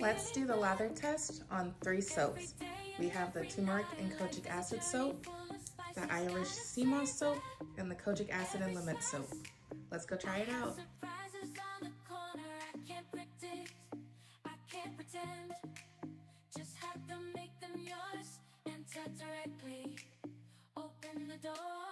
Let's do the lather test on 3 soaps. We have the turmeric and kojic acid soap, the Irish sea moss soap, and the kojic acid and lemon soap. Let's go try it out. Just have to make them yours and directly open the door.